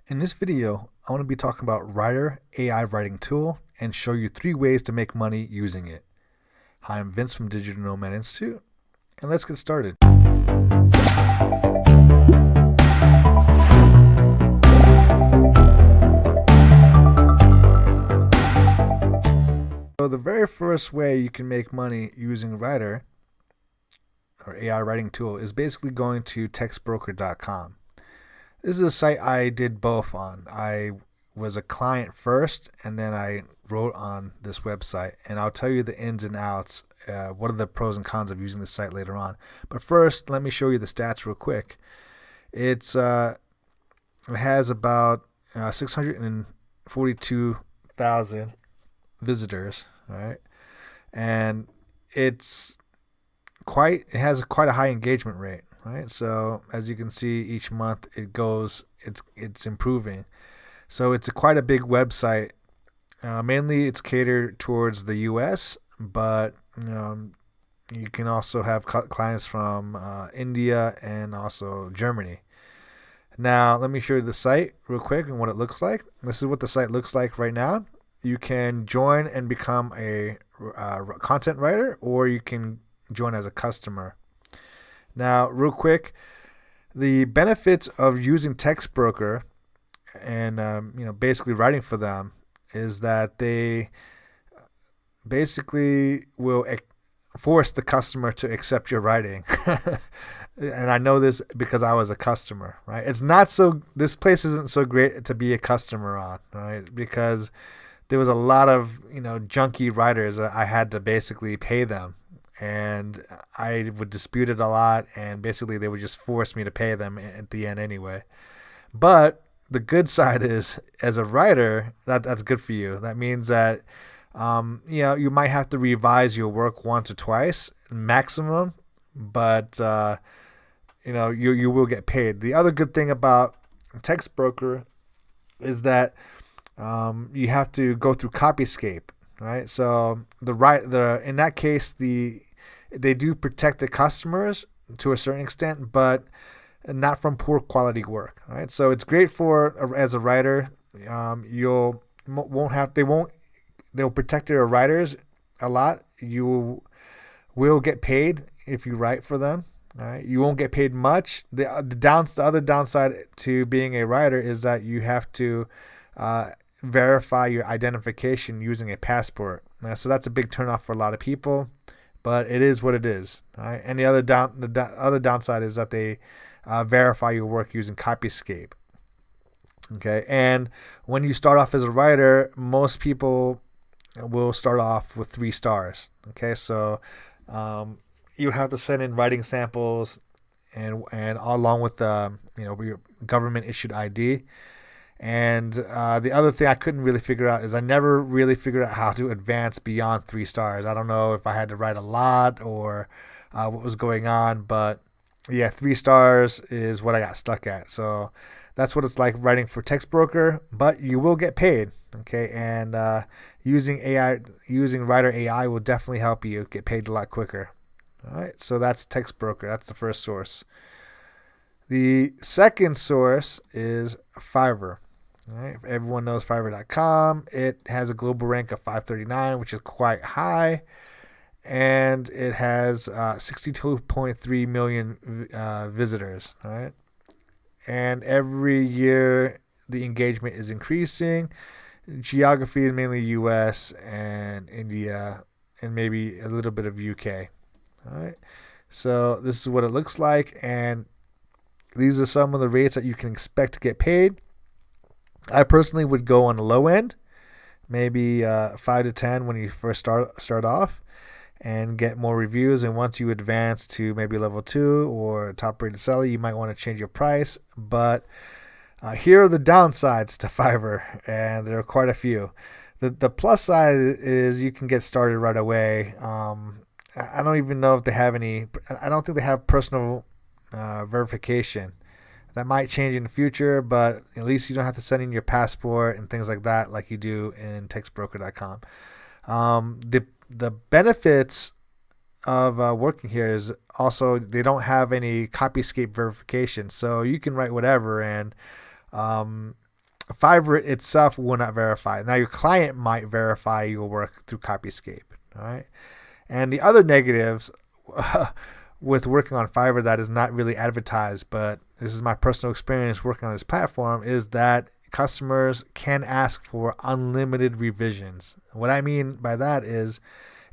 In this video, I want to be talking about Rytr AI writing tool and show you 3 ways to make money using it. Hi, I'm Vince from Digital Nomad Institute, and let's get started. So the very first way you can make money using Rytr or AI writing tool is basically going to Textbrokercom. This is a site I did both on. I was a client first, and then I wrote on this website, and I'll tell you the ins and outs. What are the pros and cons of using this site later on? But first, let me show you the stats real quick. It has about 642,000 visitors, right? And it has quite a high engagement rate, right? So as you can see, each month it's improving. So it's quite a big website. Mainly it's catered towards the US, but you can also have clients from India and also Germany. Now let me show you the site real quick and what it looks like. This is what the site looks like right now. You can join and become a content writer, or you can join as a customer. Now, real quick, the benefits of using Textbroker and basically writing for them is that they basically will force the customer to accept your writing. And I know this because I was a customer, right? This place isn't so great to be a customer on, right? Because there was a lot of junky writers that I had to basically pay them, and I would dispute it a lot, and basically they would just force me to pay them at the end anyway. But the good side is, as a writer, that's good for you. That means that you might have to revise your work once or twice maximum, but you will get paid. The other good thing about Textbroker is that you have to go through Copyscape, right? So in that case, they do protect the customers to a certain extent, but not from poor quality work, right? So it's great as a writer. They'll protect their writers a lot. You will get paid if you write for them. All right, you won't get paid much. The other downside to being a writer is that you have to verify your identification using a passport. So that's a big turnoff for a lot of people, but it is what it is. All right? And the other downside is that they verify your work using Copyscape. Okay, and when you start off as a writer, most people will start off with 3 stars. Okay, so you have to send in writing samples and along with your government issued ID. And the other thing I couldn't really figure out is I never really figured out how to advance beyond 3 stars. I don't know if I had to write a lot or what was going on, but yeah, 3 stars is what I got stuck at. So that's what it's like writing for Textbroker, but you will get paid. Okay, and using Rytr AI will definitely help you get paid a lot quicker. All right, so that's Textbroker. That's the first source. The second source is Fiverr. All right, everyone knows Fiverr.com. It has a global rank of 539, which is quite high, and it has 62.3 million visitors. All right, and every year the engagement is increasing. Geography is mainly US and India and maybe a little bit of UK. All right, so this is what it looks like, and these are some of the rates that you can expect to get paid. I personally would go on the low end, maybe 5 to 10 when you first start off, and get more reviews. And once you advance to maybe level 2 or top rated seller, you might want to change your price. But here are the downsides to Fiverr, and there are quite a few. The plus side is you can get started right away. I don't even know if they have any. I don't think they have personal verification. That might change in the future, but at least you don't have to send in your passport and things like that like you do in Textbroker.com. The benefits of working here is also they don't have any Copyscape verification, so you can write whatever, and Fiverr itself will not verify. Now your client might verify your work through Copyscape. All right. And the other negatives with working on Fiverr that is not really advertised, but this is my personal experience working on this platform, is that customers can ask for unlimited revisions. What I mean by that is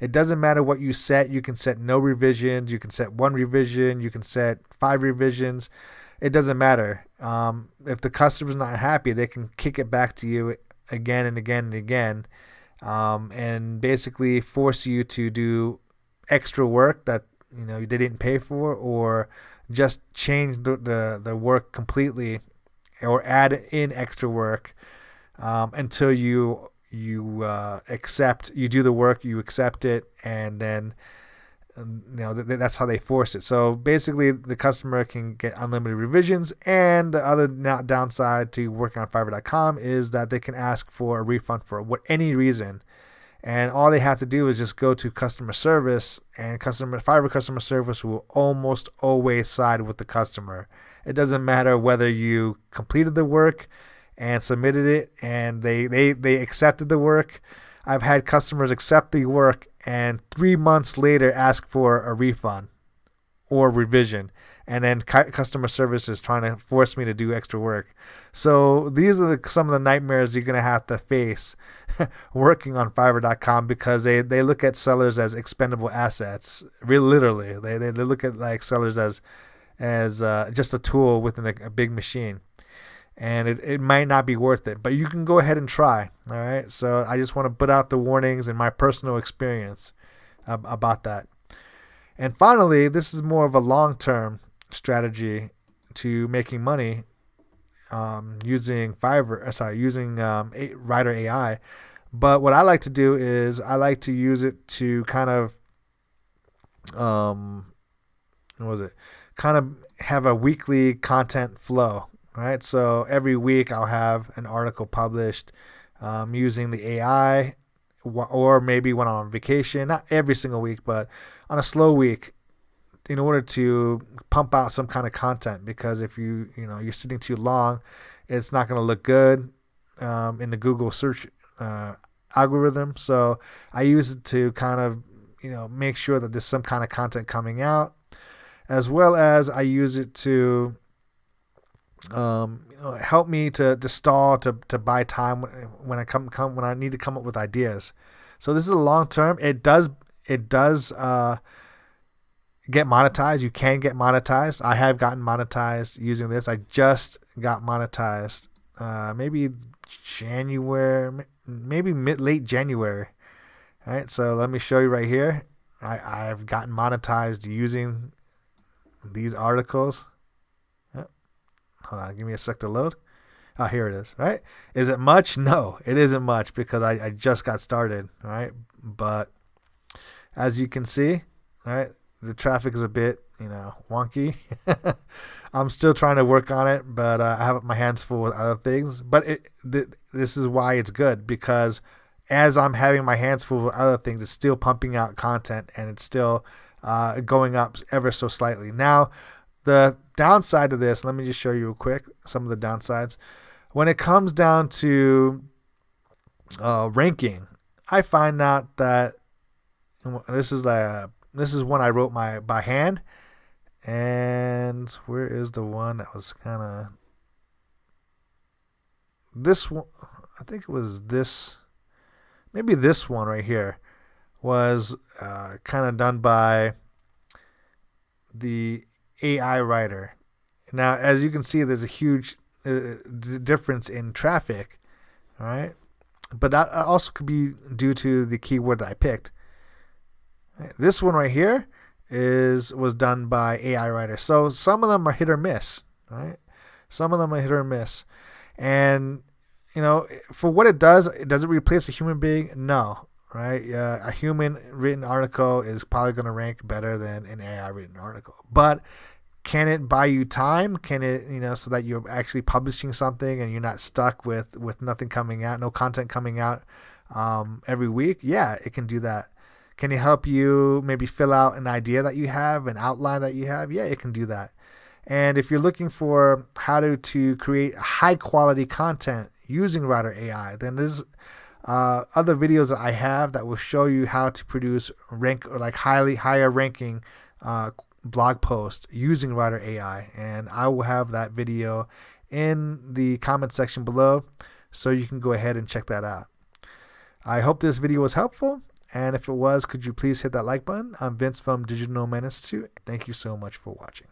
it doesn't matter what you set. You can set no revisions. You can set one revision. You can set 5 revisions. It doesn't matter. If the customer's not happy, they can kick it back to you again and again and again, and basically force you to do extra work that they didn't pay for, or just change the work completely, or add in extra work until you accept. You do the work, you accept it, and then that's how they force it. So basically, the customer can get unlimited revisions. And the other downside to working on Fiverr.com is that they can ask for a refund for any reason. And all they have to do is just go to customer service, and Fiverr customer service will almost always side with the customer. It doesn't matter whether you completed the work and submitted it and they accepted the work. I've had customers accept the work and 3 months later ask for a refund or revision, and then customer service is trying to force me to do extra work. So these are some of the nightmares you're going to have to face working on Fiverr.com, because they look at sellers as expendable assets. Really, literally, they look at like sellers as just a tool within a big machine. And it might not be worth it, but you can go ahead and try. All right. So I just want to put out the warnings and my personal experience about that. And finally, this is more of a long-term strategy to making money using Rytr AI. But what I like to do is I like to use it to kind of have a weekly content flow. Right, so every week I'll have an article published using the AI, or maybe when I'm on vacation, not every single week, but on a slow week, in order to pump out some kind of content. Because if you're sitting too long, it's not going to look good in the Google search algorithm. So I use it to kind of make sure that there's some kind of content coming out, as well as I use it to help me to stall, to buy time when I need to come up with ideas. So this is a long term. It does get monetized. You can get monetized. I have gotten monetized using this. I just got monetized maybe January, maybe late January. All right, so let me show you right here. I've gotten monetized using these articles. Hold on, give me a sec to load. Oh, here it is, right? Is it much? No, it isn't much, because I just got started, right? But as you can see, right, the traffic is a bit, wonky. I'm still trying to work on it, but I have my hands full with other things. But this is why it's good, because as I'm having my hands full with other things, it's still pumping out content, and it's still going up ever so slightly. Now, the downside of this, let me just show you real quick some of the downsides. When it comes down to ranking, I find out that this is one I wrote by hand. And where is the one that was kind of this one? I think it was this. Maybe this one right here was kind of done by the AI writer. Now, as you can see, there's a huge difference in traffic, all right? But that also could be due to the keyword that I picked. This one right here was done by AI writer. So some of them are hit or miss, right? Some of them are hit or miss. And, for what it does it replace a human being? No, right? A human written article is probably going to rank better than an AI written article. But can it buy you time? Can it, so that you're actually publishing something and you're not stuck with nothing coming out, no content coming out every week? Yeah, it can do that. Can it help you maybe fill out an idea that you have, an outline that you have? Yeah, it can do that. And if you're looking for how to create high quality content using Rytr AI, then there's other videos that I have that will show you how to produce higher ranking blog posts using Rytr AI, and I will have that video in the comment section below, so you can go ahead and check that out. I hope this video was helpful, and if it was, could you please hit that like button? I'm Vince from Digital Nomad Institute. Thank you so much for watching.